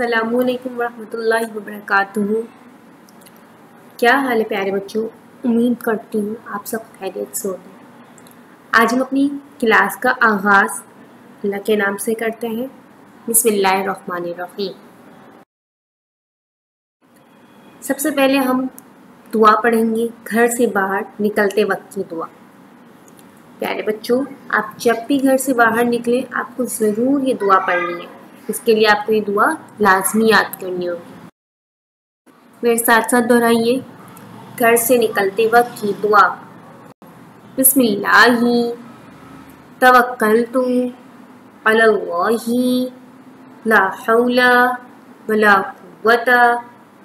अस्सलामुअलैकुम वरहमतुल्लाहि वबरकातुहू। क्या हाल है प्यारे बच्चों, उम्मीद करती हूँ आप सब खैरियत से होंगे। आज हम अपनी क्लास का आगाज़ अल्लाह के नाम से करते हैं। बिस्मिल्लाहिर्रहमानिर्रहीम। सबसे पहले हम दुआ पढ़ेंगे, घर से बाहर निकलते वक्त की दुआ। प्यारे बच्चों, आप जब भी घर से बाहर निकलें आपको ज़रूर ये दुआ पढ़नी है। इसके लिए आपको ये दुआ लाजमी याद करनी होगी। मेरे साथ साथ दोहराइए, घर से निकलते वक्त की दुआ। बिस्मिल्लाहि तवक्कलतु अलल्लाहि ला हौला वला कुव्वता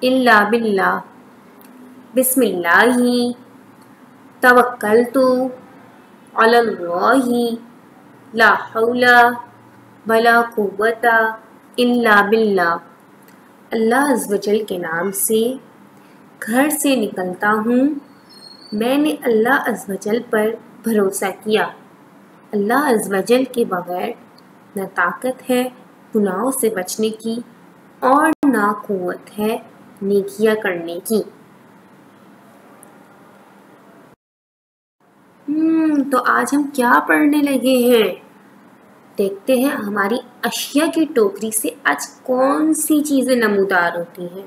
इल्ला बिल्लाह। बिस्मिल्लाहि तवक्कलतु अलल्लाहि ला हौला वला कुव्वता इल्ला बिल्लाह। अल्लाह अज़्ज़ व जल के नाम से घर से निकलता हूँ। मैंने अल्लाह अज़्ज़ व जल पर भरोसा किया। अल्लाह अज़्ज़ व जल के बगैर न ताकत है गुनाहों से बचने की और ना क़ुव्वत है नेकियां करने की। तो आज हम क्या पढ़ने लगे हैं? देखते हैं हमारी अशिया की टोकरी से आज कौन सी चीजें नमूदार होती हैं।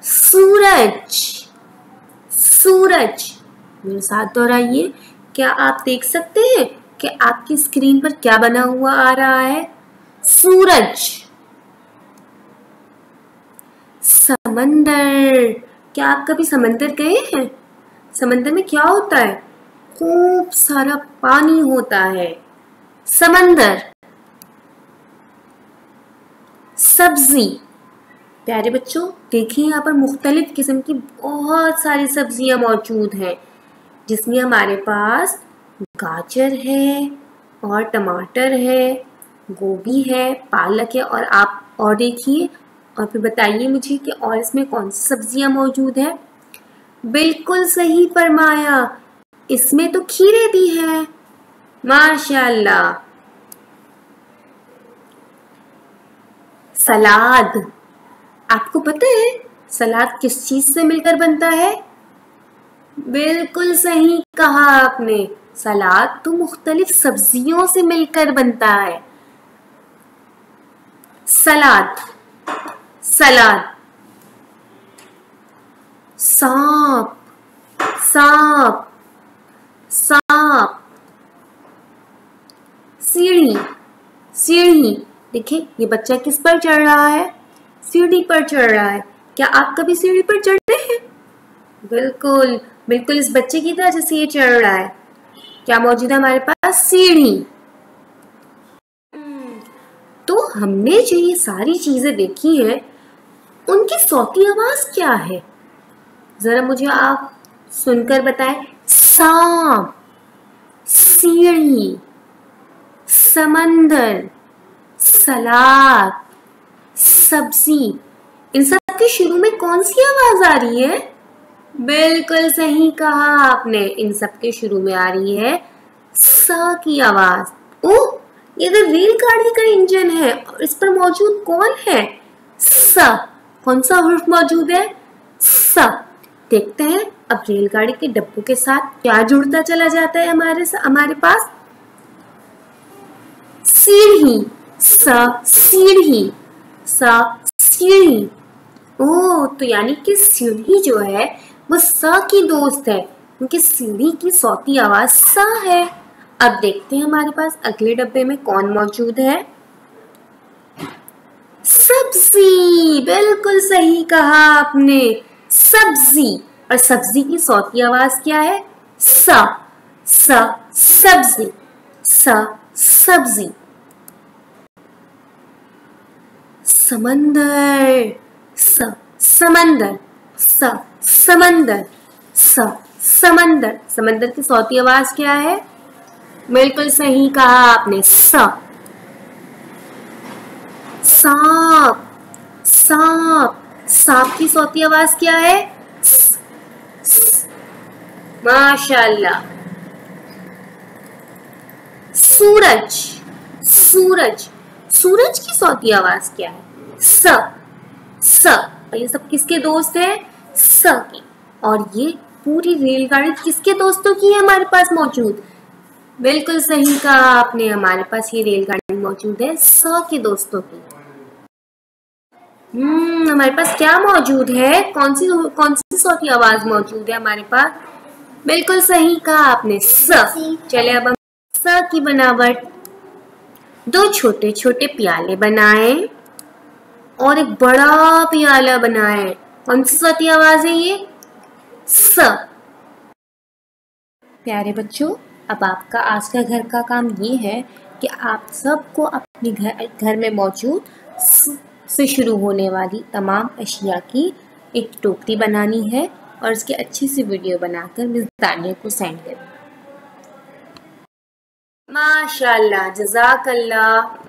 सूरज। सूरज, मेरे साथ दोहराइए। क्या आप देख सकते हैं कि आपकी स्क्रीन पर क्या बना हुआ आ रहा है? सूरज। समंदर। क्या आप कभी समंदर गए हैं? समंदर में क्या होता है? खूब सारा पानी होता है। समंदर। सब्जी। प्यारे बच्चों, देखिए यहाँ पर मुख्तलिफ किस्म की बहुत सारी सब्जियां मौजूद हैं, जिसमें हमारे पास गाजर है और टमाटर है, गोभी है, पालक है। और आप और देखिए और फिर बताइए मुझे कि और इसमें कौन सी सब्जियां मौजूद है। बिल्कुल सही फरमाया, इसमें तो खीरे भी हैं। माशाअल्लाह। सलाद। आपको पता है सलाद किस चीज से मिलकर बनता है? बिल्कुल सही कहा आपने, सलाद तो मुख्तलिफ सब्जियों से मिलकर बनता है। सलाद। सलाद। सांप। सांप। सांप। सीढ़ी। सीढ़ी। देखिए ये बच्चा किस पर चढ़ रहा है? सीढ़ी पर चढ़ रहा है। क्या आप कभी सीढ़ी पर चढ़ते हैं? बिल्कुल बिल्कुल इस बच्चे की तरह जैसे ये चढ़ रहा है। क्या मौजूद है हमारे पास? सीढ़ी। तो हमने जो ये सारी चीजें देखी हैं उनकी सौती आवाज क्या है? जरा मुझे आप सुनकर बताएं। सांप, सीढ़ी, समंदर, सलाद, सब्जी, इन सब के शुरू में कौन सी आवाज आ रही है? बिल्कुल सही कहा आपने, इन सब के शुरू में आ रही है सा की आवाज। ओह, ये तो रेलगाड़ी का इंजन है और इस पर मौजूद कौन है? सा। कौन सा हर्फ मौजूद है? सा। देखते हैं अब रेलगाड़ी के डब्बों के साथ क्या जुड़ता चला जाता है हमारे पास। सीढ़ी। सा सीढ़ी। सा सीढ़ी। ओह, तो यानी कि सीढ़ी जो है वो सा की दोस्त है, क्योंकि सीढ़ी की सौती आवाज सा है। अब देखते हैं हमारे पास अगले डब्बे में कौन मौजूद है। सब्जी। बिल्कुल सही कहा आपने, सब्जी। और सब्जी की सौती आवाज क्या है? सा। सा सब्जी। सा सब्जी। समंदर। स समंदर। स समंदर। स समंदर। समंदर की सौती आवाज क्या है? बिल्कुल सही कहा आपने, स। सांप। सांप। सांप की सौती आवाज क्या है? माशाअल्लाह। सूरज। सूरज। सूरज की सौती आवाज क्या है? स। स। और ये सब किसके दोस्त है? स की। और ये पूरी रेलगाड़ी किसके दोस्तों की है हमारे पास मौजूद? बिल्कुल सही कहा आपने, हमारे पास ये रेलगाड़ी मौजूद है स के दोस्तों की। हमारे पास क्या मौजूद है? कौन सी सौती आवाज मौजूद है हमारे पास? बिल्कुल सही कहा आपने, स। चले अब हम स की बनावट। दो छोटे छोटे प्याले बनाए और एक बड़ा प्याला बनाए। कौन सी सौती आवाज है ये? स। प्यारे बच्चों, अब आपका आज का घर का काम ये है कि आप सबको अपने घर में मौजूद से शुरू होने वाली तमाम अशिया की एक टोकरी बनानी है और उसकी अच्छी सी वीडियो बनाकर मिस दानिया को सेंड करें। माशाल्लाह, जज़ाकल्लाह।